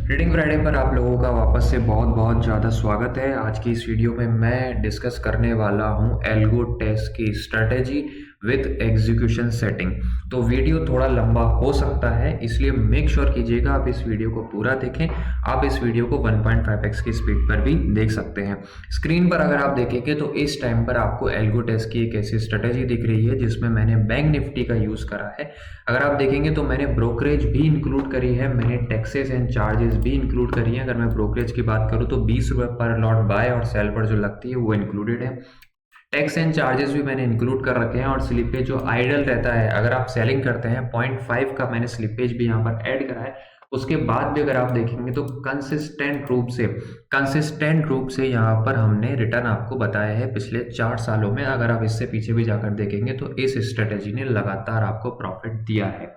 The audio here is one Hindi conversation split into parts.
ट्रेडिंग फ्राइडे पर आप लोगों का वापस से बहुत बहुत ज़्यादा स्वागत है। आज की इस वीडियो में मैं डिस्कस करने वाला हूं एल्गो टेस्ट की स्ट्रेटेजी विथ एग्जीक्यूशन सेटिंग। तो वीडियो थोड़ा लंबा हो सकता है, इसलिए मेक श्योर कीजिएगा आप इस वीडियो को पूरा देखें। आप इस वीडियो को 1.5x की स्पीड पर भी देख सकते हैं। स्क्रीन पर अगर आप देखेंगे तो इस टाइम पर आपको एल्गो टेस्ट की एक ऐसी स्ट्रेटेजी दिख रही है जिसमें मैंने बैंक निफ्टी का यूज़ करा है। अगर आप देखेंगे तो मैंने ब्रोकरेज भी इंक्लूड करी है, मैंने टैक्सेस एंड चार्जेस भी इंक्लूड करी है। अगर मैं ब्रोकरेज की बात करूं तो 20 रुपये पर लॉट बाय और सेल पर जो लगती है वो इंक्लूडेड है। टैक्स एंड चार्जेस भी मैंने इंक्लूड कर रखे हैं और स्लिपेज जो आइडल रहता है, अगर आप सेलिंग करते हैं 0.5 का मैंने स्लिपेज भी यहाँ पर ऐड करा है। उसके बाद भी अगर आप देखेंगे तो कंसिस्टेंट रूप से यहाँ पर हमने रिटर्न आपको बताया है पिछले 4 सालों में। अगर आप इससे पीछे भी जाकर देखेंगे तो इस स्ट्रेटेजी ने लगातार आपको प्रॉफिट दिया है।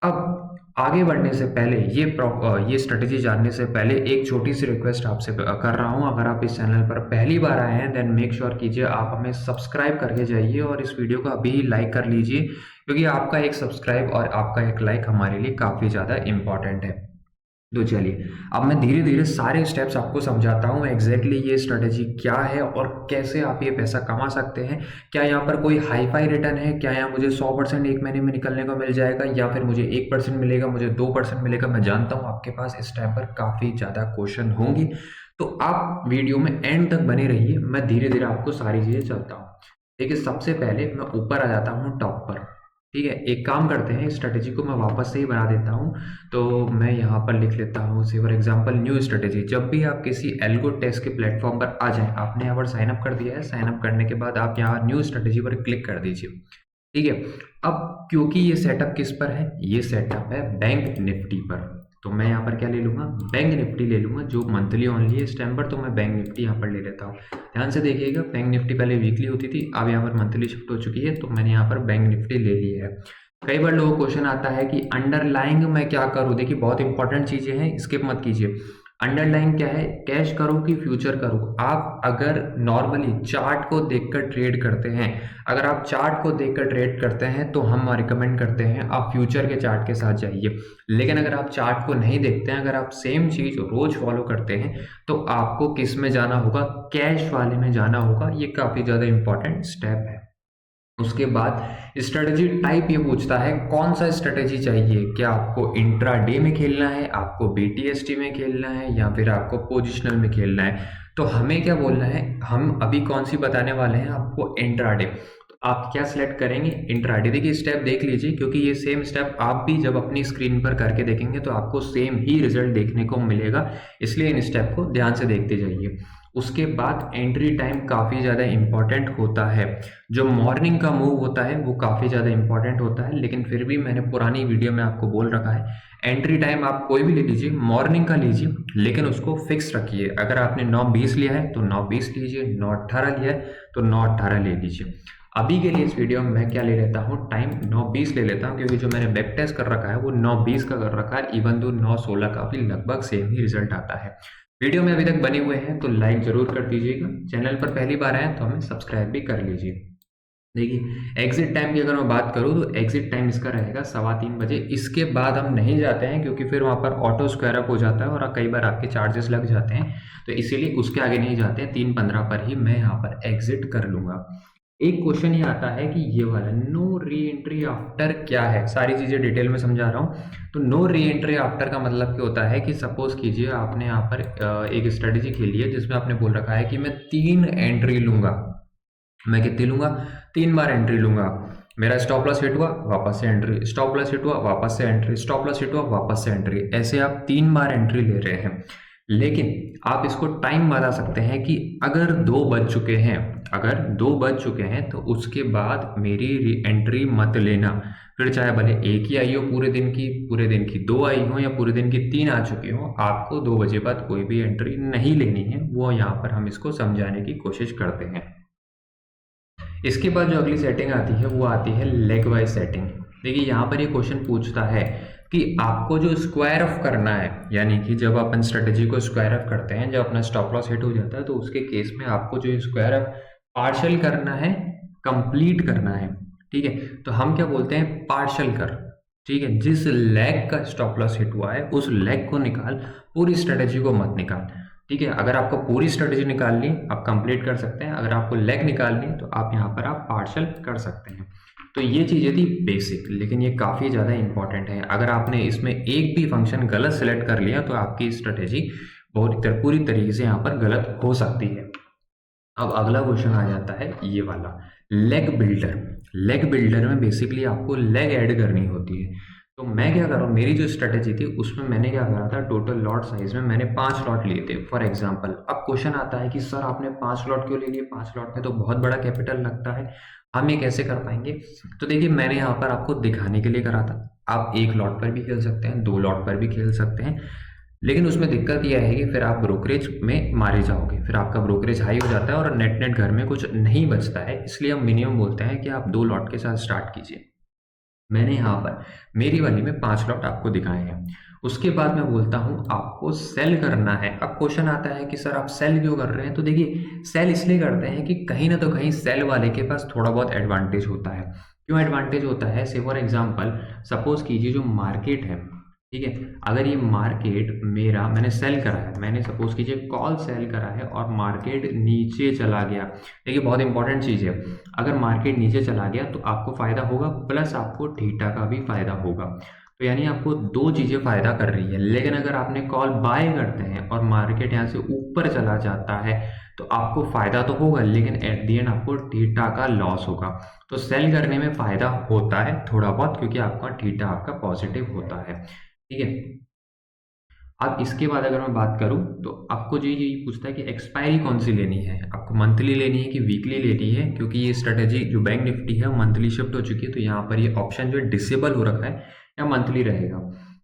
अब आगे बढ़ने से पहले ये स्ट्रेटेजी जानने से पहले एक छोटी सी रिक्वेस्ट आपसे कर रहा हूं। अगर आप इस चैनल पर पहली बार आए हैं देन मेक श्योर कीजिए आप हमें सब्सक्राइब करके जाइए और इस वीडियो को अभी लाइक कर लीजिए, क्योंकि आपका एक सब्सक्राइब और आपका एक लाइक हमारे लिए काफ़ी ज़्यादा इम्पॉर्टेंट है। तो चलिए अब मैं धीरे धीरे सारे स्टेप्स आपको समझाता हूँ एग्जैक्टली ये स्ट्रेटेजी क्या है और कैसे आप ये पैसा कमा सकते हैं। क्या यहाँ पर कोई हाई फाई रिटर्न है, क्या यहाँ मुझे 100% एक महीने में निकलने को मिल जाएगा, या फिर मुझे 1% मिलेगा, मुझे 2% मिलेगा। मैं जानता हूँ आपके पास इस टाइम पर काफ़ी ज़्यादा क्वेश्चन होंगे, तो आप वीडियो में एंड तक बने रहिए। मैं धीरे धीरे आपको सारी चीज़ें चलता हूँ। देखिए सबसे पहले मैं ऊपर आ जाता हूँ टॉप पर। ठीक है, एक काम करते हैं, स्ट्रेटेजी को मैं वापस से ही बना देता हूँ। तो मैं यहाँ पर लिख लेता हूँ से फॉर एग्जांपल न्यू स्ट्रेटेजी। जब भी आप किसी एल्गो टेस्ट के प्लेटफॉर्म पर आ जाएं, आपने यहाँ पर साइन अप कर दिया है, साइन अप करने के बाद आप यहाँ न्यू स्ट्रेटेजी पर क्लिक कर दीजिए। ठीक है, अब क्योंकि ये सेटअप किस पर है, ये सेटअप है बैंक निफ्टी पर, तो मैं यहाँ पर क्या ले लूँगा, बैंक निफ्टी ले लूँगा जो मंथली ओनली है इस टाइम पर। तो मैं बैंक निफ्टी यहाँ पर ले लेता हूँ। ध्यान से देखिएगा, बैंक निफ्टी पहले वीकली होती थी, अब यहाँ पर मंथली शिफ्ट हो चुकी है, तो मैंने यहाँ पर बैंक निफ्टी ले ली है। कई बार लोगों को क्वेश्चन आता है कि अंडरलाइंग मैं क्या करूँ। देखिए बहुत इंपॉर्टेंट चीज़ें हैं, स्किप मत कीजिए। अंडरलाइंग क्या है, कैश करो कि फ्यूचर करो। आप अगर नॉर्मली चार्ट को देखकर ट्रेड करते हैं, अगर आप चार्ट को देखकर ट्रेड करते हैं तो हम रिकमेंड करते हैं आप फ्यूचर के चार्ट के साथ जाइए। लेकिन अगर आप चार्ट को नहीं देखते हैं, अगर आप सेम चीज़ रोज फॉलो करते हैं, तो आपको किस में जाना होगा, कैश वाले में जाना होगा। ये काफ़ी ज़्यादा इंपॉर्टेंट स्टेप है। उसके बाद स्ट्रेटेजी टाइप ये पूछता है कौन सा स्ट्रेटेजी चाहिए, क्या आपको इंट्रा डे में खेलना है, आपको बीटीएसटी में खेलना है, या फिर आपको पोजिशनल में खेलना है। तो हमें क्या बोलना है, हम अभी कौन सी बताने वाले हैं आपको, इंट्रा डे। तो आप क्या सिलेक्ट करेंगे, इंट्रा डे। देखिए स्टेप देख लीजिए, क्योंकि ये सेम स्टेप आप भी जब अपनी स्क्रीन पर करके देखेंगे तो आपको सेम ही रिजल्ट देखने को मिलेगा, इसलिए इन स्टेप को ध्यान से देखते जाइए। उसके बाद एंट्री टाइम काफ़ी ज़्यादा इम्पॉर्टेंट होता है। जो मॉर्निंग का मूव होता है वो काफ़ी ज़्यादा इंपॉर्टेंट होता है, लेकिन फिर भी मैंने पुरानी वीडियो में आपको बोल रखा है एंट्री टाइम आप कोई भी ले लीजिए, मॉर्निंग का लीजिए, लेकिन उसको फिक्स रखिए। अगर आपने 9:20 लिया है तो 9:20 लीजिए, 9:18 लिया है तो 9:18 ले लीजिए। अभी के लिए इस वीडियो में मैं क्या ले लेता हूँ, टाइम 9:20 ले लेता हूँ, क्योंकि जो मैंने बैक टेस्ट कर रखा है वो 9:20 का कर रखा है। इवन दो 9:16 का भी लगभग सेम ही रिजल्ट आता है। वीडियो में अभी तक बने हुए हैं तो लाइक जरूर कर दीजिएगा, चैनल पर पहली बार आए तो हमें सब्सक्राइब भी कर लीजिए। देखिए एग्जिट टाइम की अगर मैं बात करूं तो एग्जिट टाइम इसका रहेगा 3:15 बजे। इसके बाद हम नहीं जाते हैं, क्योंकि फिर वहां पर ऑटो स्क्वायर अप हो जाता है और कई बार आपके चार्जेस लग जाते हैं, तो इसीलिए उसके आगे नहीं जाते हैं। 3:15 पर ही मैं यहाँ पर एग्जिट कर लूंगा। एक क्वेश्चन ये आता है कि ये वाला नो री एंट्री आफ्टर क्या है, सारी चीज़ें डिटेल में समझा रहा हूँ। तो नो री एंट्री आफ्टर का मतलब क्या होता है कि सपोज कीजिए आपने यहाँ पर एक स्ट्रेटेजी खेली है जिसमें आपने बोल रखा है कि मैं 3 एंट्री लूंगा। मैं कितनी लूंगा, 3 बार एंट्री लूंगा। मेरा स्टॉप लॉस हिट हुआ, वापस से एंट्री, स्टॉप लॉस हिट हुआ, वापस से एंट्री, स्टॉप लॉस हिट हुआ, वापस से एंट्री। ऐसे आप 3 बार एंट्री ले रहे हैं। लेकिन आप इसको टाइम बता सकते हैं कि अगर 2 बज चुके हैं, अगर 2 बज चुके हैं तो उसके बाद मेरी री एंट्री मत लेना। फिर चाहे भले एक ही आई हो पूरे दिन की 2 आई हो, या पूरे दिन की 3 आ चुकी हो, आपको 2 बजे बाद कोई भी एंट्री नहीं लेनी है। वो यहाँ पर हम इसको समझाने की कोशिश करते हैं। इसके बाद जो अगली सेटिंग आती है वो आती है लेग वाइज सेटिंग। देखिए यहाँ पर ये क्वेश्चन पूछता है कि आपको जो स्क्वायर ऑफ करना है, यानी कि जब अपन स्ट्रेटेजी को स्क्वायर ऑफ करते हैं, जब अपना स्टॉप लॉस हिट हो जाता है, तो उसके केस में आपको जो स्क्वायर ऑफ पार्शियल करना है, कंप्लीट करना है। ठीक है, तो हम क्या बोलते हैं, पार्शियल कर। ठीक है, जिस लेग का स्टॉप लॉस हिट हुआ है उस लेग को निकाल, पूरी स्ट्रेटेजी को मत निकाल। ठीक है, अगर आपको पूरी स्ट्रेटेजी निकालनी आप कंप्लीट कर सकते हैं, अगर आपको लेग निकालनी तो आप यहाँ पर आप पार्शल कर सकते हैं। तो ये चीज़ें थी बेसिक, लेकिन ये काफ़ी ज़्यादा इंपॉर्टेंट है। अगर आपने इसमें एक भी फंक्शन गलत सेलेक्ट कर लिया तो आपकी स्ट्रेटेजी पूरी तरीके से यहाँ पर गलत हो सकती है। अब अगला क्वेश्चन आ जाता है ये वाला, लेग बिल्डर। लेग बिल्डर में बेसिकली आपको लेग ऐड करनी होती है। तो मैं क्या कर रहा हूँ, मेरी जो स्ट्रेटेजी थी उसमें मैंने क्या करा था, टोटल लॉट साइज में मैंने 5 लॉट लिए थे फॉर एग्जांपल। अब क्वेश्चन आता है कि सर आपने 5 लॉट क्यों ले लिए, 5 लॉट में तो बहुत बड़ा कैपिटल लगता है, हम ये कैसे कर पाएंगे। तो देखिए मैंने यहाँ पर आपको दिखाने के लिए करा था, आप 1 लॉट पर भी खेल सकते हैं, 2 लॉट पर भी खेल सकते हैं, लेकिन उसमें दिक्कत यह है कि फिर आप ब्रोकरेज में मारे जाओगे, फिर आपका ब्रोकरेज हाई हो जाता है और नेट नेट घर में कुछ नहीं बचता है। इसलिए हम मिनिमम बोलते हैं कि आप 2 लॉट के साथ स्टार्ट कीजिए। मैंने यहाँ पर मेरी वाली में 5 लॉट आपको दिखाए हैं। उसके बाद मैं बोलता हूँ आपको सेल करना है। अब क्वेश्चन आता है कि सर आप सेल क्यों कर रहे हैं, तो देखिए सेल इसलिए करते हैं कि कहीं ना तो कहीं सेल वाले के पास थोड़ा बहुत एडवांटेज होता है। क्यों एडवांटेज होता है, से फॉर एग्जांपल सपोज कीजिए जो मार्केट है, ठीक है, अगर ये मार्केट मेरा मैंने सेल करा है, मैंने सपोज कीजिए कॉल सेल करा है और मार्केट नीचे चला गया, देखिए बहुत इंपॉर्टेंट चीज़ है, अगर मार्केट नीचे चला गया तो आपको फायदा होगा प्लस आपको थीटा का भी फायदा होगा। तो यानी आपको 2 चीज़ें फायदा कर रही है। लेकिन अगर आपने कॉल बाय करते हैं और मार्केट यहाँ से ऊपर चला जाता है तो आपको फायदा तो होगा, लेकिन एट दी एंड आपको थीटा का लॉस होगा। तो सेल करने में फायदा होता है थोड़ा बहुत, क्योंकि आपका थीटा आपका पॉजिटिव होता है। ठीक है, अब इसके बाद अगर मैं बात करूं तो आपको जो ये पूछता है कि एक्सपायरी कौन सी लेनी है, आपको मंथली लेनी है कि वीकली लेनी है, क्योंकि ये स्ट्रेटेजी जो बैंक निफ्टी है वो मंथली शिफ्ट हो चुकी है, तो यहाँ पर ये ऑप्शन जो है डिसेबल हो रखा है या मंथली रहेगा।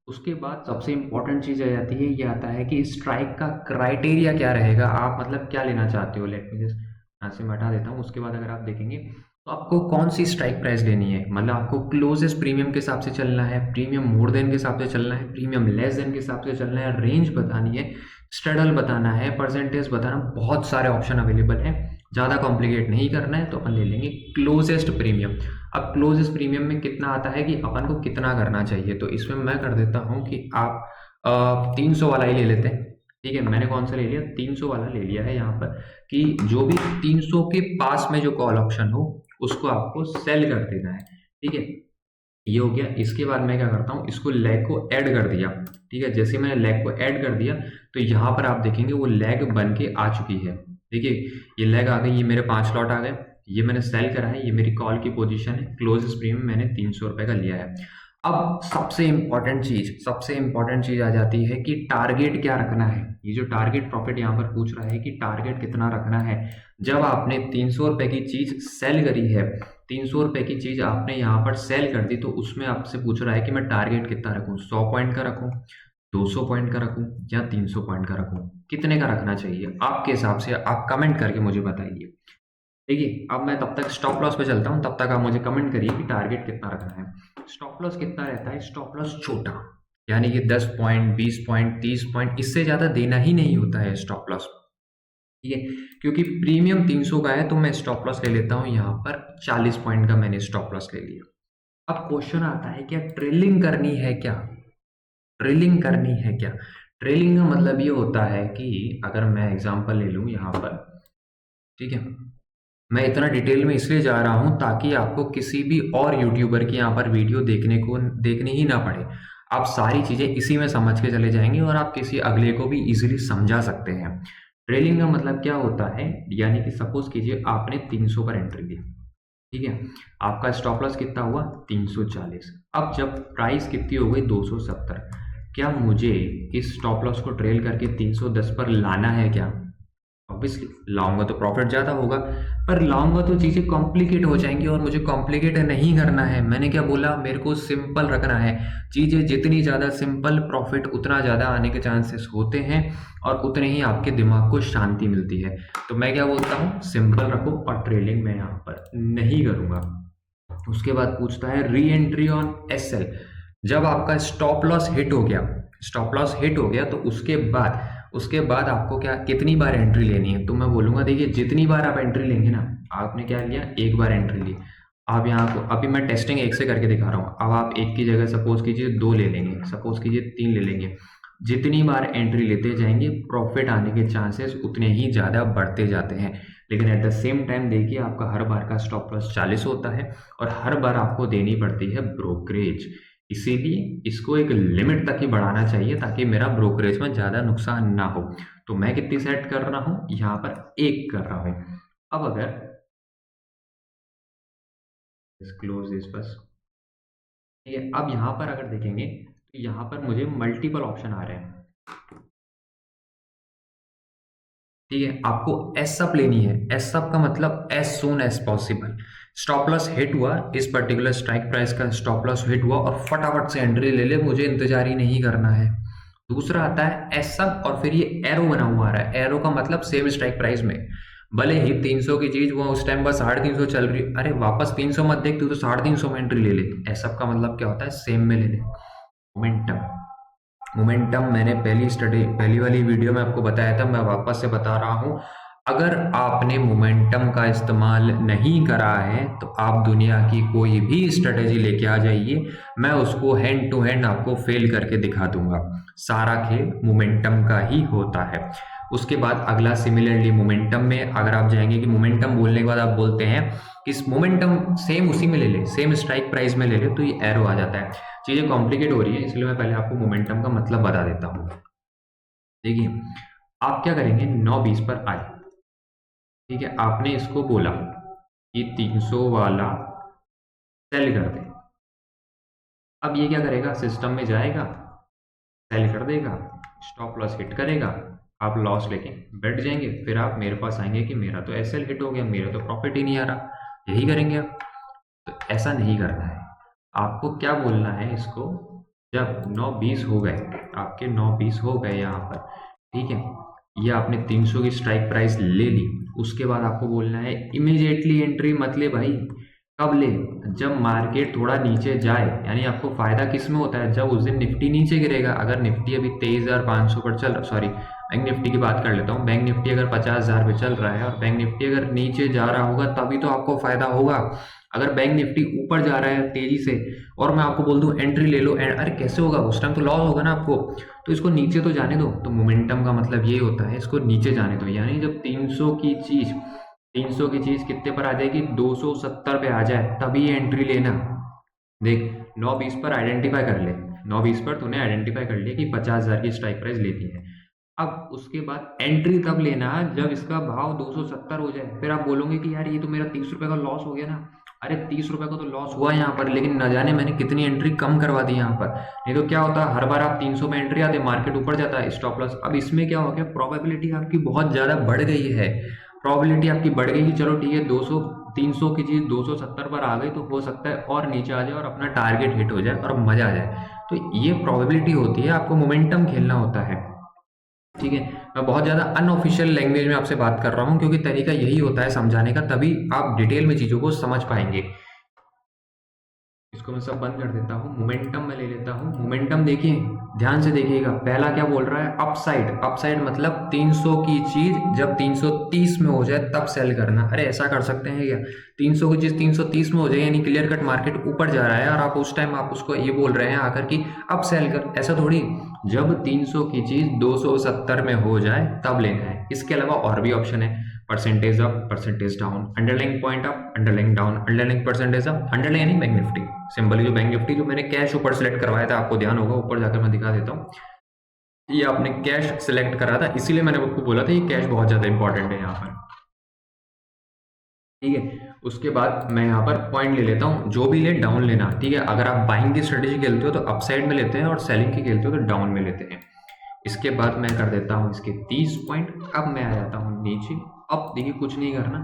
उसके बाद सबसे इंपॉर्टेंट चीज़ आ जाती है, ये आता है कि स्ट्राइक का क्राइटेरिया क्या रहेगा, आप मतलब क्या लेना चाहते हो। लेट मी जस्ट यहाँ से मैं हटा देता हूँ। उसके बाद अगर आप देखेंगे तो आपको कौन सी स्ट्राइक प्राइस लेनी है, मतलब आपको क्लोजेस्ट प्रीमियम के हिसाब से चलना है, प्रीमियम मोर देन के हिसाब से चलना है, प्रीमियम लेस देन के हिसाब से चलना है, रेंज बतानी है, स्ट्रेडल बताना है, परसेंटेज बताना, बहुत सारे ऑप्शन अवेलेबल हैं। ज़्यादा कॉम्प्लिकेट नहीं करना है तो अपन ले लेंगे क्लोजेस्ट प्रीमियम। अब क्लोजेस्ट प्रीमियम में कितना आता है कि अपन को कितना करना चाहिए, तो इसमें मैं कर देता हूँ कि आप 300 वाला ही ले लेते हैं। ठीक है, मैंने कौन सा ले लिया, 300 वाला ले लिया है यहाँ पर, कि जो भी 300 के पास में जो कॉल ऑप्शन हो उसको आपको सेल कर देना है। ठीक है, ये हो गया। इसके बाद मैं क्या करता हूँ, इसको लेग को ऐड कर दिया। ठीक है, जैसे मैंने लेग को ऐड कर दिया तो यहाँ पर आप देखेंगे वो लेग बन के आ चुकी है। देखिए ये लेग आ गई, ये मेरे 5 लॉट आ गए, ये मैंने सेल करा है, ये मेरी कॉल की पोजीशन है, क्लोजेस्ट प्रीमियम मैंने 300 रुपए का लिया है। अब सबसे इंपॉर्टेंट चीज आ जाती है कि टारगेट क्या रखना है। ये जो टारगेट प्रॉफिट यहाँ पर पूछ रहा है कि टारगेट कितना रखना है। जब आपने 300 रुपए की चीज सेल करी है, 300 रुपए की चीज आपने यहाँ पर सेल कर दी, तो उसमें आपसे पूछ रहा है कि मैं टारगेट कितना रखूं, 100 पॉइंट का रखूं, 200 पॉइंट का रखूं या 300 पॉइंट का रखूं, कितने का रखना चाहिए आपके हिसाब से, आप कमेंट करके मुझे बताइए। देखिए अब मैं तब तक स्टॉप लॉस पे चलता हूँ, तब तक आप मुझे कमेंट करिए कि टारगेट कितना रखना है। स्टॉप लॉस कितना रहता है, स्टॉप लॉस छोटा, यानी कि 10 पॉइंट, 20 पॉइंट, 30 पॉइंट, इससे ज़्यादा देना ही नहीं होता है स्टॉप लॉस। ठीक है, क्योंकि प्रीमियम 300 का है तो मैं स्टॉप लॉस ले लेता हूँ यहाँ पर 40 पॉइंट का मैंने स्टॉप लॉस ले लिया। अब क्वेश्चन आता है क्या ट्रेलिंग करनी है क्या, ट्रेलिंग करनी है क्या। ट्रेलिंग का मतलब ये होता है कि अगर मैं एग्जांपल ले लूँ यहाँ पर, ठीक है, मैं इतना डिटेल में इसलिए जा रहा हूं ताकि आपको किसी भी और यूट्यूबर की यहाँ पर वीडियो देखने ही ना पड़े। आप सारी चीज़ें इसी में समझ के चले जाएंगे और आप किसी अगले को भी इजीली समझा सकते हैं। ट्रेलिंग का मतलब क्या होता है, यानी कि सपोज कीजिए आपने 300 पर एंट्री ली, ठीक है, आपका स्टॉप लॉस कितना हुआ 340। अब जब प्राइस कितनी हो गई 270, क्या मुझे इस स्टॉप लॉस को ट्रेल करके 310 पर लाना है क्या, ऑब्वियसली लाऊंगा तो प्रॉफिट ज़्यादा होगा, पर लाऊंगा तो चीज़ें कॉम्प्लिकेट हो जाएंगी और मुझे कॉम्प्लिकेट नहीं करना है। मैंने क्या बोला, मेरे को सिंपल रखना है। चीज़ें जितनी ज़्यादा सिंपल, प्रॉफिट उतना ज़्यादा आने के चांसेस होते हैं और उतने ही आपके दिमाग को शांति मिलती है। तो मैं क्या बोलता हूँ, सिंपल रखो और ट्रेलिंग मैं यहाँ पर नहीं करूँगा। उसके बाद पूछता है री एंट्री ऑन एसएल। जब आपका स्टॉप लॉस हिट हो गया, स्टॉप लॉस हिट हो गया तो उसके बाद आपको क्या, कितनी बार एंट्री लेनी है, तो मैं बोलूंगा देखिए जितनी बार आप एंट्री लेंगे ना, आपने क्या लिया, एक बार एंट्री ली, आप यहाँ को अभी मैं टेस्टिंग एक से करके दिखा रहा हूँ। अब आप एक की जगह सपोज कीजिए 2 ले लेंगे, सपोज कीजिए 3 ले लेंगे। जितनी बार एंट्री लेते जाएंगे प्रॉफिट आने के चांसेस उतने ही ज़्यादा बढ़ते जाते हैं। लेकिन एट द सेम टाइम देखिए आपका हर बार का स्टॉप लॉस 40 होता है और हर बार आपको देनी पड़ती है ब्रोकरेज। इसीलिए इसको एक लिमिट तक ही बढ़ाना चाहिए ताकि मेरा ब्रोकरेज में ज़्यादा नुकसान ना हो। तो मैं कितनी सेट कर रहा हूँ, यहाँ पर 1 कर रहा हूँ। अब अगर क्लोज दिस बस, ठीक है। अब यहाँ पर अगर देखेंगे तो यहाँ पर मुझे मल्टीपल ऑप्शन आ रहे हैं, ठीक है। आपको एस अप लेनी है। एस अप का मतलब as soon as possible. Stop loss hit हुआ, इस पर्टिकुलर स्ट्राइक प्राइस का स्टॉप लॉस हिट हुआ और फटाफट से एंट्री ले ले, मुझे इंतजार ही नहीं करना है। दूसरा आता है एस अप और फिर ये एरो बना हुआ आ रहा है। एरो का मतलब सेम स्ट्राइक प्राइस में, भले ही 300 की चीज वो उस टाइम बस 350 चल रही, अरे वापस 300 मत देख, तू तो 350 में एंट्री ले ले। एस अप का मतलब क्या होता है, सेम में ले ले। मोमेंटम, मोमेंटम मैंने पहली वाली वीडियो में आपको बताया था, मैं वापस से बता रहा हूँ। अगर आपने मोमेंटम का इस्तेमाल नहीं करा है तो आप दुनिया की कोई भी स्ट्रेटेजी लेके आ जाइए, मैं उसको हैंड टू हैंड आपको फेल करके दिखा दूंगा। सारा खेल मोमेंटम का ही होता है। उसके बाद अगला सिमिलरली मोमेंटम में अगर आप जाएंगे कि मोमेंटम बोलने के बाद आप बोलते हैं कि इस मोमेंटम सेम उसी में ले ले, सेम स्ट्राइक प्राइस में ले ले, तो ये एरो आ जाता है। चीज़ें कॉम्प्लिकेट हो रही है इसलिए मैं पहले आपको मोमेंटम का मतलब बता देता हूँ। देखिए आप क्या करेंगे, 9:20 पर आए, ठीक है। आपने इसको बोला कि 300 वाला सेल कर दे। अब ये क्या करेगा, सिस्टम में जाएगा, सेल कर देगा, स्टॉप लॉस हिट करेगा, आप लॉस लेके बैठ जाएंगे। फिर आप मेरे पास आएंगे कि मेरा तो एसएल हिट हो गया, मेरा तो प्रॉफिट ही नहीं आ रहा। यही करेंगे आप। तो ऐसा नहीं करना है। आपको क्या बोलना है इसको, जब 9:20 हो गए, आपके 9:20 हो गए यहाँ पर, ठीक है, ये आपने 300 की स्ट्राइक प्राइस ले ली। उसके बाद आपको बोलना है इमीडिएटली एंट्री मत ले भाई। कब ले, जब मार्केट थोड़ा नीचे जाए। यानी आपको फायदा किस में होता है, जब उस दिन निफ्टी नीचे गिरेगा। अगर निफ्टी अभी 23,500 पर चल, सॉरी बैंक निफ्टी की बात कर लेता हूँ। बैंक निफ्टी अगर 50,000 पे चल रहा है और बैंक निफ्टी अगर नीचे जा रहा होगा तभी तो आपको फायदा होगा। अगर बैंक निफ्टी ऊपर जा रहा है तेजी से और मैं आपको बोल दूं एंट्री ले लो, अरे कैसे होगा, उस टाइम तो लॉस होगा ना आपको। तो इसको नीचे तो जाने दो। तो मोमेंटम का मतलब ये होता है, इसको नीचे जाने दो। यानी जब 300 की चीज कितने पर आ जाएगी, 270 पे आ जाए तभी एंट्री लेना। देख 9:20 पर आइडेंटिफाई कर ले, 9:20 पर तूने आइडेंटिफाई कर लिया कि 50,000 की स्ट्राइक प्राइस लेती है। अब उसके बाद एंट्री तब लेना जब इसका भाव 270 हो जाए। फिर आप बोलोगे कि यार ये तो मेरा 30 रुपए का लॉस हो गया ना। अरे 30 रुपए का तो लॉस हुआ यहाँ पर, लेकिन न जाने मैंने कितनी एंट्री कम करवा दी यहाँ पर। नहीं तो क्या होता, हर बार आप 300 में एंट्री आते, मार्केट ऊपर जाता है, स्टॉप लॉस। अब इसमें क्या हो गया, प्रोबेबिलिटी आपकी बहुत ज़्यादा बढ़ गई है। प्रोबेबिलिटी आपकी बढ़ गई कि चलो ठीक है, 200 300 की चीज़ 270 पर आ गई तो हो सकता है और नीचे आ जाए और अपना टारगेट हिट हो जाए और मज़ा आ जाए। तो ये प्रोबेबिलिटी होती है, आपको मोमेंटम खेलना होता है, ठीक है। मैं बहुत ज़्यादा अनऑफिशियल लैंग्वेज में आपसे बात कर रहा हूँ क्योंकि तरीका यही होता है समझाने का, तभी आप डिटेल में चीज़ों को समझ पाएंगे। इसको मैं सब बंद कर देता हूँ, मोमेंटम में ले लेता हूँ। मोमेंटम देखिए, ध्यान से देखिएगा, पहला क्या बोल रहा है, अपसाइड। अपसाइड मतलब 300 की चीज जब 330 में हो जाए तब सेल करना। अरे ऐसा कर सकते हैं क्या, 300 की चीज 330 में हो जाए यानी क्लियर कट मार्केट ऊपर जा रहा है और आप उस टाइम आप उसको ये बोल रहे हैं आकर कि अब सेल कर, ऐसा थोड़ी। जब 300 की चीज 270 में हो जाए तब लेना है। इसके अलावा और भी ऑप्शन है, percentage up, percentage down, underlying point up, underlying down, underlying percentage up, underlying यानी बैंक निफ्टी। सिंपली जो बैंक निफ्टी जो मैंने कैश ऊपर सेलेक्ट करवाया था, आपको ध्यान होगा, ऊपर जाकर मैं दिखा देता हूँ। ये आपने कैश सिलेक्ट करा था, इसीलिए मैंने आपको बोला था ये कैश बहुत ज्यादा इंपॉर्टेंट है यहाँ पर, ठीक है। उसके बाद मैं यहाँ पर पॉइंट ले लेता हूँ, जो भी ले डाउन लेना, ठीक है। अगर आप बाइंग की स्ट्रेटेजी खेलते हो तो अपसाइड में लेते हैं और सेलिंग की खेलते हो तो डाउन में लेते हैं। इसके बाद मैं कर देता हूँ इसके 30 पॉइंट। अब मैं आ जाता हूँ नीचे। अब देखिए कुछ नहीं करना,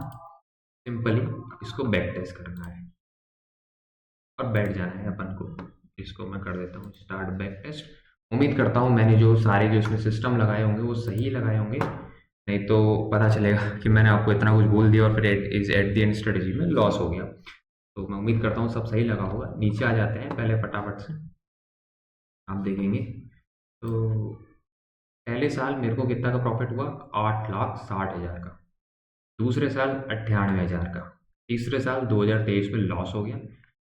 सिंपली इसको बैक टेस्ट करना है और बैठ जाना है अपन को। इसको मैं कर देता हूँ स्टार्ट बैक टेस्ट। उम्मीद करता हूँ मैंने जो सारे जो इसमें सिस्टम लगाए होंगे वो सही लगाए होंगे, नहीं तो पता चलेगा कि मैंने आपको इतना कुछ बोल दिया और फिर एट द एंड स्ट्रेटेजी में लॉस हो गया। तो मैं उम्मीद करता हूँ सब सही लगा होगा। नीचे आ जाते हैं पहले फटाफट से, आप देखेंगे तो पहले साल मेरे को कितना का प्रॉफिट हुआ, 8,60,000 का। दूसरे साल 98,000 का। तीसरे साल 2023 में लॉस हो गया।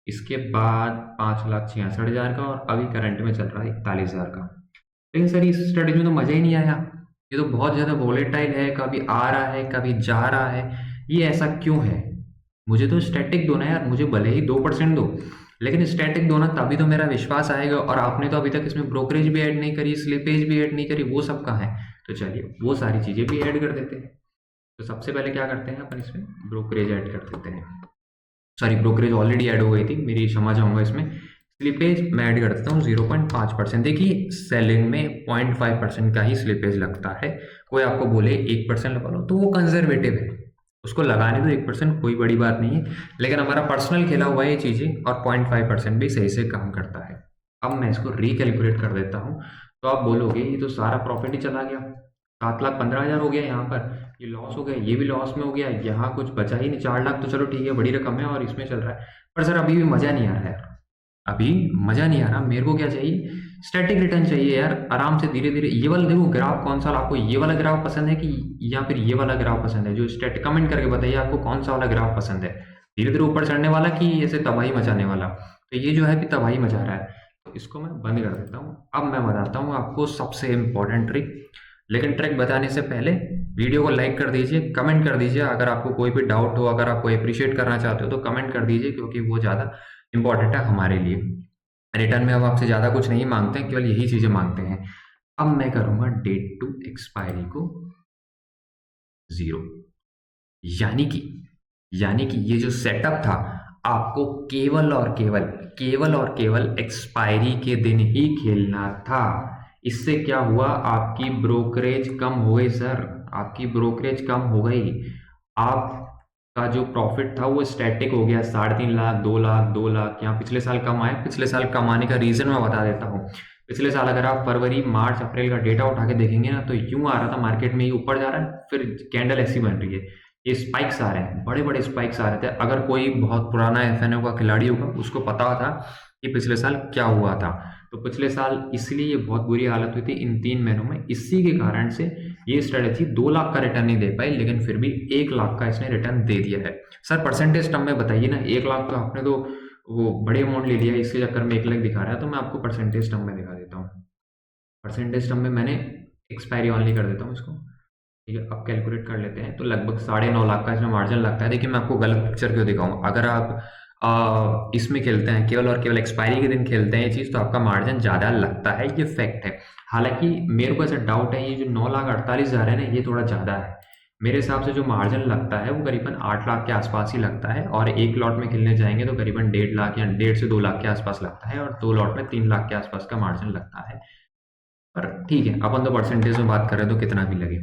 इसके बाद 5,66,000 का, और अभी करंट में चल रहा है 41,000 का। लेकिन सर इस स्ट्रेटेजी में तो मज़ा ही नहीं आया, ये तो बहुत ज़्यादा वोलेटाइल है, कभी आ रहा है कभी जा रहा है, ये ऐसा क्यों है? मुझे तो स्टैटिक दो ना यार, मुझे भले ही 2% दो, लेकिन स्टैटिक दो ना, तभी तो मेरा विश्वास आएगा। और आपने तो अभी तक इसमें ब्रोकरेज भी ऐड नहीं करी, स्लिपेज भी ऐड नहीं करी, वो सब कहाँ है? तो चलिए वो सारी चीज़ें भी ऐड कर देते हैं। तो सबसे पहले क्या करते हैं अपन, इसमें ब्रोकरेज ऐड कर देते हैं। सॉरी, ब्रोकरेज ऑलरेडी ऐड हो गई थी, मेरी क्षमा चाहूँगा। इसमें स्लिपेज मैं ऐड कर देता हूँ 0.5%। देखिए सेलिंग में 0.5% का ही स्लिपेज लगता है। कोई आपको बोले 1% लगा लो तो वो कंजर्वेटिव है, उसको लगाने दो 1%, कोई बड़ी बात नहीं है। लेकिन हमारा पर्सनल खेला हुआ है ये चीज़ें, और 0.5% भी सही से काम करता है। अब मैं इसको रिकैलकुलेट कर देता हूँ, तो आप बोलोगे ये तो सारा प्रॉफिट ही चला गया, 7,15,000 हो गया यहाँ पर, ये लॉस हो गया, ये भी लॉस में हो गया, यहाँ कुछ बचा ही नहीं। 4 लाख तो चलो ठीक है, बड़ी रकम है और इसमें चल रहा है, पर सर अभी भी मज़ा नहीं आ रहा है, अभी मज़ा नहीं आ रहा। मेरे को क्या चाहिए? स्टैटिक रिटर्न चाहिए यार, आराम से धीरे धीरे। ये वाला देखो ग्राफ, कौन सा आपको ये वाला ग्राफ पसंद है कि या फिर ये वाला ग्राफ पसंद है? जो स्टैटिक, कमेंट करके बताइए आपको कौन सा वाला ग्राफ पसंद है, धीरे धीरे ऊपर चढ़ने वाला कि ऐसे तबाही मचाने वाला? तो ये जो है कि तबाही मचा रहा है, तो इसको मैं बंद कर देता हूँ। अब मैं बताता हूँ आपको सबसे इम्पोर्टेंट ट्रिक। लेकिन ट्रिक बताने से पहले वीडियो को लाइक कर दीजिए, कमेंट कर दीजिए। अगर आपको कोई भी डाउट हो, अगर आपको अप्रिशिएट करना चाहते हो तो कमेंट कर दीजिए, क्योंकि वो ज़्यादा इंपॉर्टेंट है हमारे लिए। रिटर्न में हम आपसे ज़्यादा कुछ नहीं मांगते हैं, केवल यही चीज़ें मांगते हैं। अब मैं करूँगा डेट टू एक्सपायरी को 0, यानी कि ये जो सेटअप था आपको केवल और केवल एक्सपायरी के दिन ही खेलना था। इससे क्या हुआ? आपकी ब्रोकरेज कम हो गई सर, आपकी ब्रोकरेज कम हो गई। आपका जो प्रॉफिट था वो स्टैटिक हो गया, 3.5 लाख, 2 लाख, 2 लाख। यहाँ पिछले साल कम आए, पिछले साल कम आने का रीज़न मैं बता देता हूँ। पिछले साल अगर आप फरवरी, मार्च, अप्रैल का डेटा उठा के देखेंगे ना, तो यूं आ रहा था मार्केट में, ये ऊपर जा रहा है, फिर कैंडल ऐसी बन रही है, ये स्पाइक्स आ रहे हैं, बड़े बड़े स्पाइक्स आ रहे थे। अगर कोई बहुत पुराना एफएनओ का खिलाड़ी होगा उसको पता था कि पिछले साल क्या हुआ था। तो पिछले साल इसलिए ये बहुत बुरी हालत हुई थी इन 3 महीनों में, इसी के कारण से ये स्ट्रेटेजी 2 लाख का रिटर्न नहीं दे पाई, लेकिन फिर भी 1 लाख का इसने रिटर्न दे दिया है। सर परसेंटेज टर्म में बताइए ना, 1 लाख तो आपने तो वो बड़े अमाउंट ले लिया, इसके चक्कर में 1 लाख दिखा रहा है। तो मैं आपको परसेंटेज टर्म में दिखा देता हूँ। परसेंटेज टर्म में मैंने एक्सपायरी ऑनली कर देता हूँ इसको, ठीक है। अब कैलकुलेट कर लेते हैं, तो लगभग 9.5 लाख का इसमें मार्जिन लगता है। देखिए मैं आपको गलत पिक्चर क्यों दिखाऊं, अगर आप इसमें खेलते हैं, केवल और केवल एक्सपायरी के दिन खेलते हैं ये चीज़, तो आपका मार्जिन ज़्यादा लगता है, ये फैक्ट है। हालांकि मेरे को ऐसा डाउट है, ये जो 9,48,000 है ना, ये थोड़ा ज़्यादा है। मेरे हिसाब से जो मार्जिन लगता है वो करीबन 8 लाख के आसपास ही लगता है, और एक लॉट में खेलने जाएंगे तो करीबन 1.5 लाख या 1.5 से 2 लाख के आसपास लगता है, और 2 लॉट में 3 लाख के आसपास का मार्जिन लगता है। पर ठीक है, अपन तो परसेंटेज में बात कर रहे हैं, तो कितना भी लगे।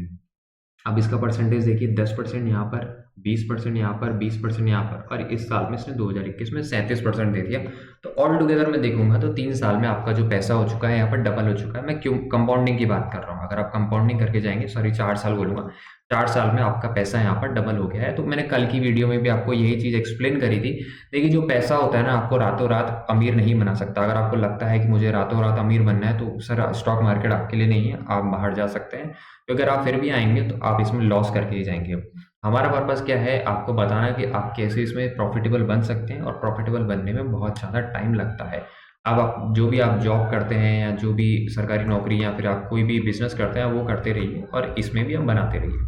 अब इसका परसेंटेज देखिए, 10% यहाँ पर, 20% यहाँ पर, 20% यहाँ पर, और इस साल में इसने 2021 में 37% दे दिया। तो ऑल टुगेदर मैं देखूंगा तो 3 साल में आपका जो पैसा हो चुका है यहाँ पर डबल हो चुका है। मैं क्यों कंपाउंडिंग की बात कर रहा हूँ, अगर आप कंपाउंडिंग करके जाएंगे, सॉरी 4 साल बोलूँगा, 4 साल में आपका पैसा यहाँ पर डबल हो गया है। तो मैंने कल की वीडियो में भी आपको यही चीज़ एक्सप्लेन करी थी। देखिए जो पैसा होता है ना, आपको रातों रात अमीर नहीं बना सकता। अगर आपको लगता है कि मुझे रातों रात अमीर बनना है, तो सर स्टॉक मार्केट आपके लिए नहीं है, आप बाहर जा सकते हैं। तो अगर आप फिर भी आएंगे तो आप इसमें लॉस करके ही जाएंगे। हमारा पर्पज़ क्या है, आपको बताना कि आप कैसे इसमें प्रॉफिटेबल बन सकते हैं, और प्रॉफिटेबल बनने में बहुत ज़्यादा टाइम लगता है। अब आप जो भी आप जॉब करते हैं, या जो भी सरकारी नौकरी, या फिर आप कोई भी बिजनेस करते हैं, वो करते रहिए, और इसमें भी हम बनाते रहिए।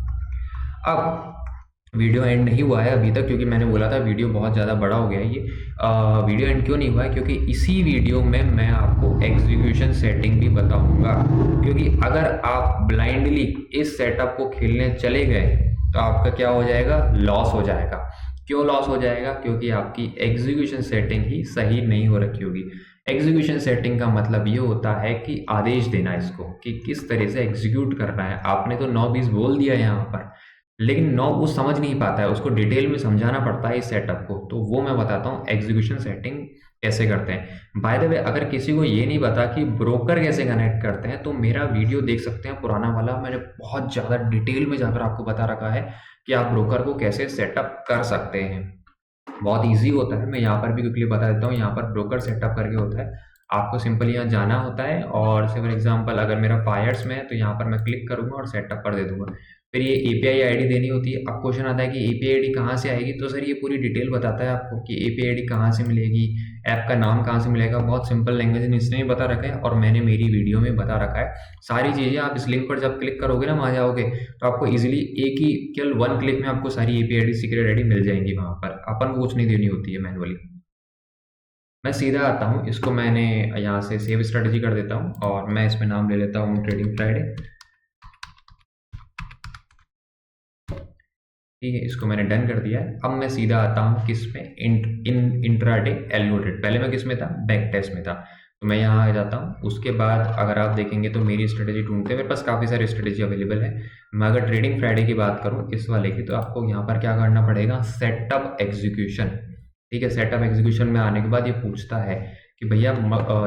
अब वीडियो एंड नहीं हुआ है अभी तक, क्योंकि मैंने बोला था वीडियो बहुत ज़्यादा बड़ा हो गया है। ये वीडियो एंड क्यों नहीं हुआ है, क्योंकि इसी वीडियो में मैं आपको एग्जीक्यूशन सेटिंग भी बताऊंगा। क्योंकि अगर आप ब्लाइंडली इस सेटअप को खेलने चले गए तो आपका क्या हो जाएगा, लॉस हो जाएगा। क्यों लॉस हो जाएगा? क्योंकि आपकी एग्जीक्यूशन सेटिंग ही सही नहीं हो रखी होगी। एग्जीक्यूशन सेटिंग का मतलब ये होता है कि आदेश देना इसको, कि किस तरह से एग्जीक्यूट करना है। आपने तो 9-20 बोल दिया यहाँ पर, लेकिन वो समझ नहीं पाता है, उसको डिटेल में समझाना पड़ता है इस सेटअप को। तो वो मैं बताता हूँ एग्जीक्यूशन सेटिंग कैसे करते हैं। बाय द वे, अगर किसी को ये नहीं पता कि ब्रोकर कैसे कनेक्ट करते हैं, तो मेरा वीडियो देख सकते हैं पुराना वाला, मैंने बहुत ज़्यादा डिटेल में जाकर आपको बता रखा है कि आप ब्रोकर को कैसे सेटअप कर सकते हैं। बहुत ईजी होता है, मैं यहाँ पर भी क्विकली बता देता हूँ। यहाँ पर ब्रोकर सेटअप करके होता है, आपको सिंपली यहाँ जाना होता है और से फॉर एग्जांपल अगर मेरा फायर्स में है तो यहाँ पर मैं क्लिक करूँगा और सेटअप पर दे दूँगा। फिर ये एपीआई आईडी देनी होती है। अब क्वेश्चन आता है कि एपीआई आईडी कहाँ से आएगी, तो सर ये पूरी डिटेल बताता है आपको कि एपीआई आईडी कहाँ से मिलेगी, ऐप का नाम कहाँ से मिलेगा। बहुत सिंपल लैंग्वेज में इसने भी बता रखा है और मैंने मेरी वीडियो में बता रखा है सारी चीज़ें। आप इस लिंक पर जब क्लिक करोगे ना, वहाँ जाओगे तो आपको इजीली एक ही केवल 1 क्लिक में आपको सारी एपीआई आईडी सीक्रेट आईडी मिल जाएंगी। वहाँ पर अपन को कुछ नहीं देनी होती है मैनुअली। मैं सीधा आता हूँ, इसको मैंने यहाँ से सेव स्ट्रेटजी कर देता हूँ और मैं इसमें नाम ले लेता हूँ ट्रेडिंग फ्राइडे। ठीक है, इसको मैंने डन कर दिया है। अब मैं सीधा आता हूँ किस में, इंट्राडे एल्गोरिथम। पहले मैं किस में था, बैक टेस्ट में था। तो मैं यहाँ आ जाता हूँ। उसके बाद अगर आप देखेंगे तो मेरी स्ट्रेटेजी ढूंढते मेरे पास काफ़ी सारी स्ट्रेटेजी अवेलेबल है। मैं अगर ट्रेडिंग फ्राइडे की बात करूँ इस वाले की, तो आपको यहाँ पर क्या करना पड़ेगा, सेटअप एग्जीक्यूशन। ठीक है, सेटअप एग्जीक्यूशन में आने के बाद ये पूछता है कि भैया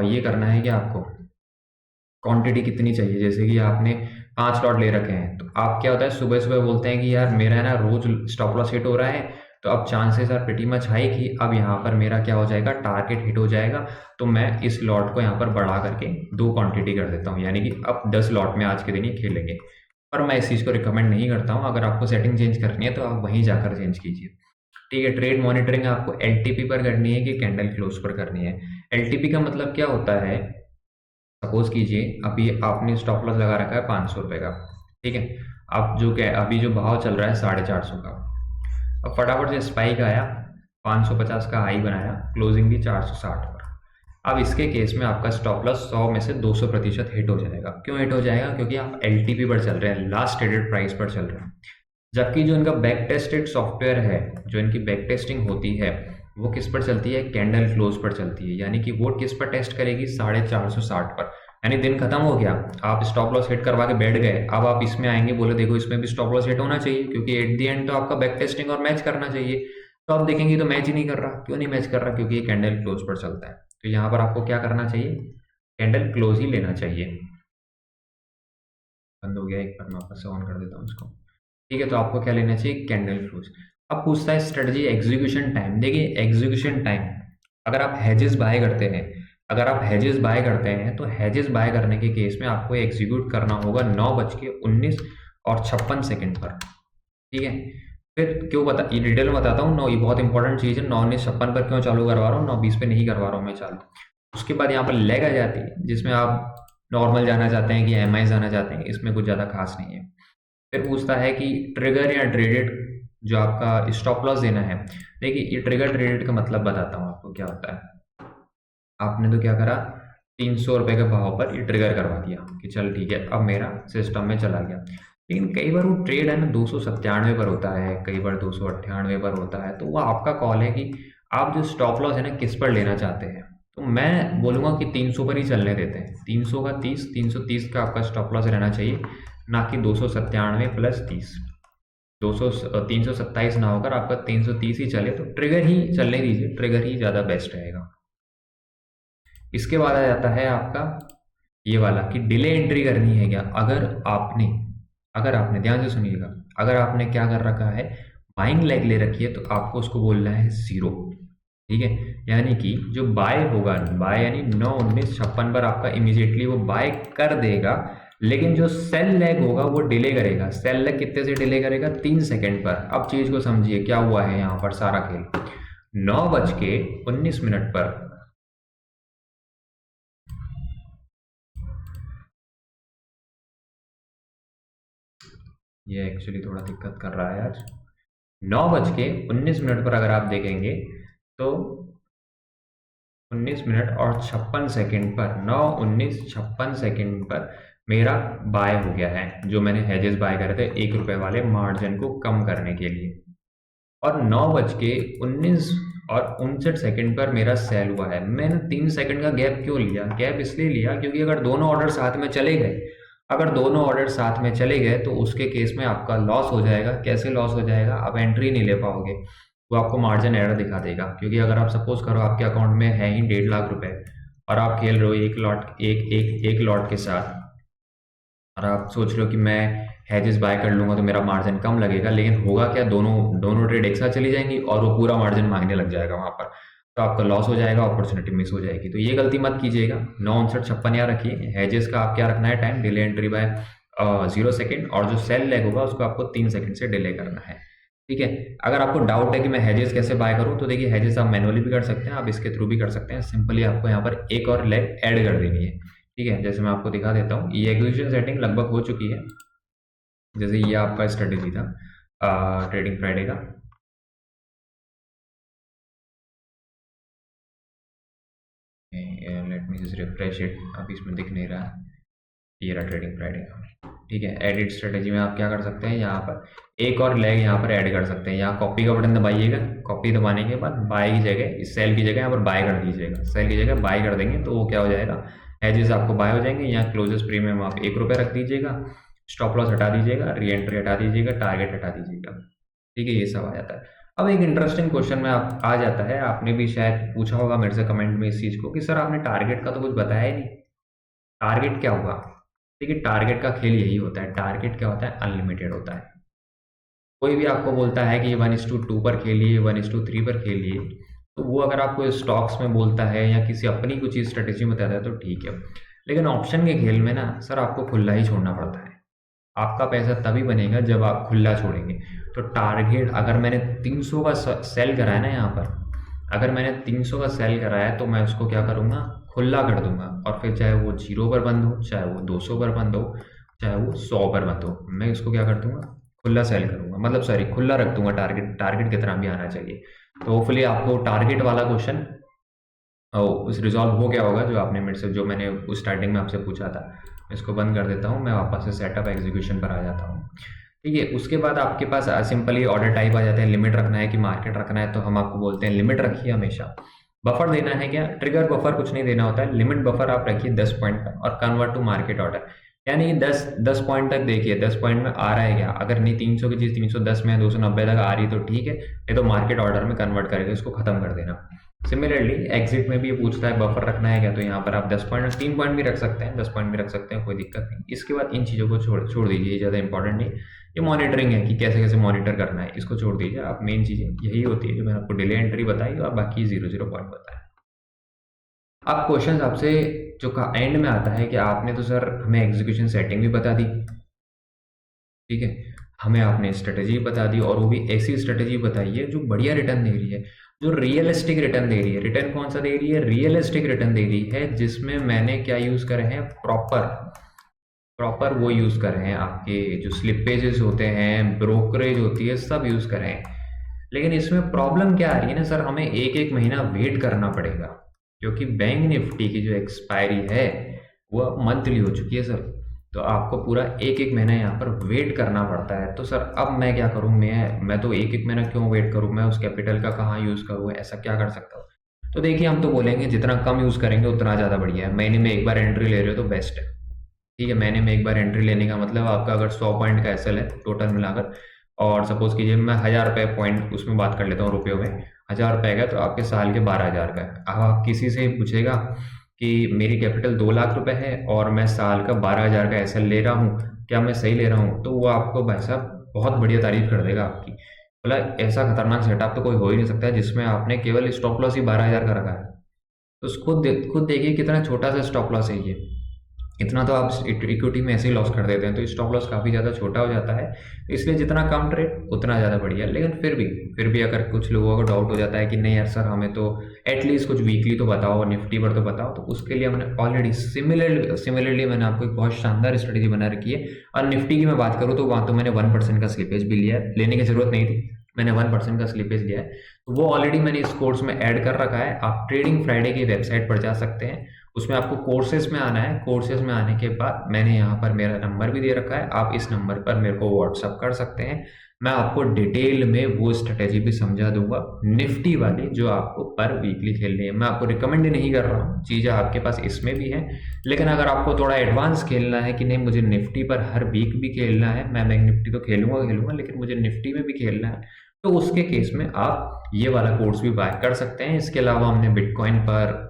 ये करना है कि आपको क्वांटिटी कितनी चाहिए। जैसे कि आपने 5 लॉट ले रखे हैं, तो आप क्या होता है सुबह सुबह बोलते हैं कि यार मेरा है ना रोज स्टॉप लॉस हिट हो रहा है, तो अब chances are pretty much high कि अब यहाँ पर मेरा क्या हो जाएगा, टारगेट हिट हो जाएगा। तो मैं इस लॉट को यहाँ पर बढ़ा करके 2 क्वांटिटी कर देता हूँ, यानी कि अब 10 लॉट में आज के दिन ही खेलेंगे। पर मैं इस चीज़ को रिकमेंड नहीं करता हूँ। अगर आपको सेटिंग चेंज करनी है तो आप वहीं जाकर चेंज कीजिए। ठीक है, ट्रेड मॉनिटरिंग आपको एलटीपी पर करनी है कि कैंडल क्लोज पर करनी है। एलटीपी का मतलब क्या होता है, सपोज कीजिए अभी आपने स्टॉप लॉस लगा रखा है 500 रुपये का। ठीक है, अब अभी जो भाव चल रहा है 450 का, अब फटाफट से स्पाइक आया, 550 का हाई बनाया, क्लोजिंग भी 460 पर। अब इसके केस में आपका स्टॉप लॉस 100 में से 200% हिट हो जाएगा। क्यों हिट हो जाएगा, क्योंकि आप एलटीपी पर चल रहे हैं, लास्ट ट्रेडेड प्राइस पर चल रहे हैं। जबकि जो इनका बैक टेस्टेड सॉफ्टवेयर है, जो इनकी बैक टेस्टिंग होती है, वो किस पर चलती है, कैंडल क्लोज पर चलती है। यानी कि वो किस पर टेस्ट करेगी, 460 पर। यानी दिन खत्म हो गया, आप स्टॉप लॉस हिट करवा के बैठ गए, अब आप इसमें आएंगे, बोले देखो इसमें भी स्टॉप लॉस हिट होना चाहिए, क्योंकि एट दी एंड तो आपका बैक टेस्टिंग और मैच करना चाहिए। तो आप देखेंगे तो मैच ही नहीं कर रहा। क्यों नहीं मैच कर रहा, क्योंकि ये कैंडल क्लोज पर चलता है। तो यहाँ पर आपको क्या करना चाहिए, कैंडल क्लोज ही लेना चाहिए। बंद हो गया, एक बार मैं वापस से ऑन कर देता हूँ इसको। ठीक है, तो आपको क्या लेना चाहिए, कैंडल क्लोज। अब पूछता है स्ट्रेटजी एग्जीक्यूशन टाइम। देखिए एग्जीक्यूशन टाइम, अगर आप हेजेस बाय करते हैं, तो हेजेस बाय करने के केस में आपको एग्जीक्यूट करना होगा 9:19:56 पर। ठीक है, फिर क्यों बता, ये डिटेल में बताता हूँ। ये बहुत इंपॉर्टेंट चीज़ है। 9:19:56 पर क्यों चालू करवा रहा हूँ, 9:20 पे नहीं करवा रहा हूँ मैं चालू। उसके बाद यहाँ पर लेग आ जाती है, जिसमें आप नॉर्मल जाना चाहते हैं कि एमआई जाना चाहते हैं, इसमें कुछ ज़्यादा खास नहीं है। फिर पूछता है कि ट्रिगर या ट्रेडेड जो आपका स्टॉप लॉस देना है। देखिए ये ट्रिगर ट्रेडेड का मतलब बताता हूँ आपको क्या होता है। आपने तो क्या करा, 300 रुपये के भाव पर ये ट्रिगर करवा दिया कि चल ठीक है अब मेरा सिस्टम में चला गया। लेकिन कई बार वो ट्रेड है ना 297 पर होता है, कई बार 298 पर होता है। तो वो आपका कॉल है कि आप जो स्टॉप लॉस है ना किस पर लेना चाहते हैं। तो मैं बोलूँगा कि 300 पर ही चलने देते हैं। 300 का 30, 330 का आपका स्टॉप लॉस रहना चाहिए, ना कि 297 प्लस 30। 327 ना होकर आपका 330 ही चले, तो ट्रिगर ही चलने दीजिए, ट्रिगर ही ज़्यादा बेस्ट रहेगा। इसके बाद आ जाता है आपका ये वाला कि डिले एंट्री करनी है क्या। अगर आपने ध्यान से सुनिएगा, अगर आपने क्या कर रखा है, बाइंग लेग ले रखी है, तो आपको उसको बोलना है 0। ठीक है, यानी कि जो बाय होगा, बाय यानी 9:19:56 पर आपका इमीडिएटली वो बाय कर देगा। लेकिन जो सेल लेग होगा वो डिले करेगा। सेल लेग कितने से डिले करेगा, 3 सेकंड पर। अब चीज को समझिए क्या हुआ है यहाँ पर सारा खेल। 9:19 पर ये एक्चुअली थोड़ा दिक्कत कर रहा है आज। 9:19 पर अगर आप देखेंगे तो 19:56 पर, 9:19:56 पर मेरा बाय हो गया है। जो मैंने हेजेस बाय करे थे 1 रुपये वाले मार्जिन को कम करने के लिए। और 9:19:59 पर मेरा सेल हुआ है। मैंने 3 सेकंड का गैप क्यों लिया, गैप इसलिए लिया क्योंकि अगर दोनों ऑर्डर साथ में चले गए, तो उसके केस में आपका लॉस हो जाएगा। कैसे लॉस हो जाएगा, आप एंट्री नहीं ले पाओगे, वो आपको मार्जिन एरर दिखा देगा। क्योंकि अगर आप सपोज करो आपके अकाउंट में है ही 1.5 लाख रुपए और आप खेल रहे हो एक लॉट के साथ, और आप सोच रहे हो कि मैं हेजेस बाय कर लूंगा तो मेरा मार्जिन कम लगेगा। लेकिन होगा क्या, दोनों ट्रेड एक साथ चली जाएंगी और वो पूरा मार्जिन मांगने लग जाएगा वहां पर। तो आपका लॉस हो जाएगा, अपॉर्चुनिटी मिस हो जाएगी। तो ये गलती मत कीजिएगा। 9:59 यहाँ रखिए। हेजेस का आप क्या रखना है time, delay entry by 0 second, और जो सेल लेग होगा उसको आपको 3 सेकेंड से डिले करना है। ठीक है। अगर आपको डाउट है कि मैं हेजेस कैसे बाय करूं, तो देखिए हेजेस आप मैनुअली भी कर सकते हैं, आप इसके थ्रू भी कर सकते हैं। सिंपली आपको यहाँ पर एक और लेग ऐड कर देनी है। ठीक है, जैसे मैं आपको दिखा देता हूँ। ये एक्विजिशन सेटिंग लगभग हो चुकी है। जैसे ये आपका स्ट्रेटेजी था ट्रेडिंग फ्राइडे का। Let me just refresh it. अभी इसमें दिख नहीं रहा। ये रहा ट्रेडिंग फ्राइडे का। ठीक है, एडिट स्ट्रेटेजी में आप क्या कर सकते हैं, यहाँ पर एक और लेग यहाँ पर ऐड कर सकते हैं। यहाँ कॉपी का बटन दबाइएगा। कॉपी दबाने के बाद बाय की जगह, इस सेल की जगह यहाँ पर बाय कर दीजिएगा। सेल की जगह बाय कर देंगे तो वो क्या हो जाएगा, एजेस आपको बाय हो जाएंगे। यहाँ क्लोजेस प्रीमियम आप ₹1 रख दीजिएगा। स्टॉप लॉस हटा दीजिएगा, री एंट्री हटा दीजिएगा, टारगेट हटा दीजिएगा। ठीक है, ये सब आ जाता है। अब एक इंटरेस्टिंग क्वेश्चन में आप आ जाता है, आपने भी शायद पूछा होगा मेरे से कमेंट में इस चीज़ को, कि सर आपने टारगेट का तो कुछ बताया ही नहीं, टारगेट क्या होगा। देखिए, टारगेट का खेल यही होता है। टारगेट क्या होता है, अनलिमिटेड होता है। कोई भी आपको बोलता है कि 1:2 पर खेलिए, 1:3 पर खेलिए, तो वो अगर आपको स्टॉक्स में बोलता है या किसी अपनी कुछ स्ट्रेटेजी में बताता है तो ठीक है। लेकिन ऑप्शन के खेल में ना सर आपको खुला ही छोड़ना पड़ता है। आपका पैसा तभी बनेगा जब आप खुला छोड़ेंगे। तो टारगेट अगर मैंने 300 का सेल कराया ना, यहाँ पर अगर मैंने 300 का सेल कराया तो मैं उसको क्या करूँगा, खुला कर दूंगा। और फिर चाहे वो 0 पर बंद हो, चाहे वो 200 पर बंद हो, चाहे वो 100 पर बंद हो, मैं इसको क्या कर दूंगा, खुला सेल करूंगा। मतलब सॉरी, खुला रख दूंगा। टारगेट कितना भी आना चाहिए। तो होपफुली आपको टारगेट वाला क्वेश्चन उस रिजॉल्व हो गया होगा, जो आपने मेरे से, जो मैंने उस स्टार्टिंग में आपसे पूछा था। इसको बंद कर देता हूँ, मैं वापस से सेटअप एग्जीक्यूशन पर आ जाता हूँ। ठीक है, उसके बाद आपके पास सिंपली ऑर्डर टाइप आ जाते हैं। लिमिट रखना है कि मार्केट रखना है, तो हम आपको बोलते हैं लिमिट रखिए हमेशा। बफर देना है क्या, ट्रिगर बफर कुछ नहीं देना होता है। लिमिट बफर आप रखिए 10 पॉइंट का, और कन्वर्ट टू मार्केट ऑर्डर, यानी कि 10 पॉइंट तक देखिए 10 पॉइंट में आ रहा है क्या। अगर नहीं 300 की चीज़ 310 में 290 तक आ रही तो ठीक है, नहीं तो मार्केट ऑर्डर में कन्वर्ट करके इसको खत्म कर देना। सिमिलरली एग्जिट में भी ये पूछता है बफर रखना है क्या, तो यहाँ पर आप 10 पॉइंट, 3 पॉइंट भी रख सकते हैं, 10 पॉइंट भी रख सकते हैं, कोई दिक्कत नहीं। इसके बाद इन चीज़ों को छोड़ दीजिए, ज़्यादा इंपॉर्टेंट नहीं। ये मॉनिटरिंग है कि कैसे कैसे मॉनिटर करना है, इसको छोड़ दीजिए। आप मेन चीज़ें यही होती है जो मैंने आपको डिले एंट्री बताई और बाकी 0 पॉइंट बताया। अब क्वेश्चन आपसे जो का एंड में आता है कि आपने तो सर हमें एग्जीक्यूशन सेटिंग भी बता दी, ठीक है, हमें आपने स्ट्रेटेजी बता दी, और वो भी ऐसी स्ट्रेटेजी बताई है जो बढ़िया रिटर्न दे रही है, जो रियलिस्टिक रिटर्न दे रही है। रिटर्न कौन सा दे रही है, रियलिस्टिक रिटर्न दे रही है, जिसमें मैंने क्या यूज़ करे हैं, प्रॉपर वो यूज़ कर रहे हैं। आपके जो स्लिपेजेस होते हैं, ब्रोकरेज होती है, सब यूज़ कर रहे हैं। लेकिन इसमें प्रॉब्लम क्या आ रही है ना सर, हमें एक एक महीना वेट करना पड़ेगा, क्योंकि बैंक निफ्टी की जो एक्सपायरी है वो मंथली हो चुकी है सर। तो आपको पूरा एक एक महीना यहाँ पर वेट करना पड़ता है। तो सर अब मैं क्या करूँ, मैं तो एक एक महीना क्यों वेट करूँ, मैं उस कैपिटल का कहाँ यूज़ करूँ, ऐसा क्या कर सकता हूँ। तो देखिए, हम तो बोलेंगे जितना कम यूज़ करेंगे उतना ज़्यादा बढ़िया है। महीने में एक बार एंट्री ले रहे हो तो बेस्ट है। ठीक है, महीने में एक बार एंट्री लेने का मतलब आपका अगर 100 पॉइंट का एसएल है टोटल मिलाकर, और सपोज कीजिए मैं 1000 रुपये पॉइंट उसमें बात कर लेता हूँ रुपयों में, 1000 रुपये का, तो आपके साल के 12,000 का है। अब आप किसी से पूछेगा कि मेरी कैपिटल 2 लाख रुपए है और मैं साल का 12,000 का एसएल ले रहा हूँ, क्या मैं सही ले रहा हूँ, तो वो आपको भाई साहब बहुत बढ़िया तारीफ कर देगा आपकी। बोला ऐसा खतरनाक सेटअप तो कोई हो ही नहीं सकता है जिसमें आपने केवल स्टॉप लॉस ही 12,000 का रखा है। तो उसको खुद देखिए कितना छोटा सा स्टॉप लॉस है ये। इतना तो आप इक्विटी में ऐसे ही लॉस कर देते हैं, तो स्टॉप लॉस काफ़ी ज़्यादा छोटा हो जाता है। तो इसलिए जितना कम ट्रेड उतना ज़्यादा बढ़िया। लेकिन फिर भी अगर कुछ लोगों को डाउट हो जाता है कि नहीं यार सर हमें तो एटलीस्ट कुछ वीकली तो बताओ, निफ्टी पर तो बताओ, तो उसके लिए हमने ऑलरेडी सिमिलरली मैंने आपको एक बहुत शानदार स्ट्रेटेजी बना रखी है। और निफ्टी की मैं बात करूँ तो वहाँ तो मैंने 1% का स्लिपेज भी लिया है, लेने की ज़रूरत नहीं थी, मैंने 1% का स्लिपेज लिया है। तो वो ऑलरेडी मैंने इस कोर्स में ऐड कर रखा है। आप ट्रेडिंग फ्राइडे की वेबसाइट पर जा सकते हैं, उसमें आपको कोर्सेज में आना है। कोर्सेज में आने के बाद मैंने यहाँ पर मेरा नंबर भी दे रखा है, आप इस नंबर पर मेरे को व्हाट्सअप कर सकते हैं। मैं आपको डिटेल में वो स्ट्रेटेजी भी समझा दूंगा, निफ्टी वाली, जो आपको पर वीकली खेलनी है। मैं आपको रिकमेंड नहीं कर रहा हूँ, चीज़ें आपके पास इसमें भी हैं। लेकिन अगर आपको थोड़ा एडवांस खेलना है कि नहीं मुझे निफ्टी पर हर वीक भी खेलना है, मैं बैंक निफ्टी तो खेलूंगा लेकिन मुझे निफ्टी में भी खेलना है, तो उसके केस में आप ये वाला कोर्स भी बाय कर सकते हैं। इसके अलावा हमने बिटकॉइन पर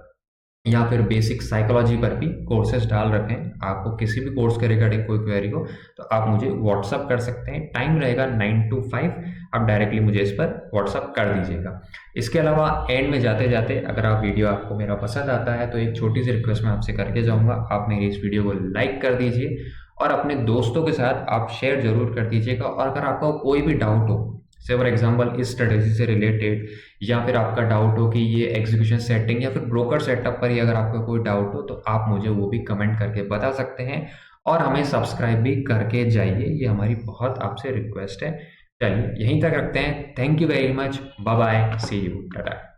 या फिर बेसिक साइकोलॉजी पर भी कोर्सेज डाल रखे हैं। आपको किसी भी कोर्स के रिगार्डिंग कोई क्वेरी हो तो आप मुझे व्हाट्सअप कर सकते हैं। टाइम रहेगा 9 to 5। आप डायरेक्टली मुझे इस पर व्हाट्सअप कर दीजिएगा। इसके अलावा एंड में जाते जाते अगर आप वीडियो आपको मेरा पसंद आता है तो एक छोटी सी रिक्वेस्ट मैं आपसे करके जाऊँगा, आप मेरी इस वीडियो को लाइक कर दीजिए और अपने दोस्तों के साथ आप शेयर ज़रूर कर दीजिएगा। और अगर आपका कोई भी डाउट हो, से फॉर एग्जांपल इस स्ट्रेटेजी से रिलेटेड, या फिर आपका डाउट हो कि ये एग्जीक्यूशन सेटिंग या फिर ब्रोकर सेटअप पर ही अगर आपका कोई डाउट हो तो आप मुझे वो भी कमेंट करके बता सकते हैं और हमें सब्सक्राइब भी करके जाइए, ये हमारी बहुत आपसे रिक्वेस्ट है। चलिए यहीं तक रखते हैं। Thank you very much, bye bye, see you, Tata.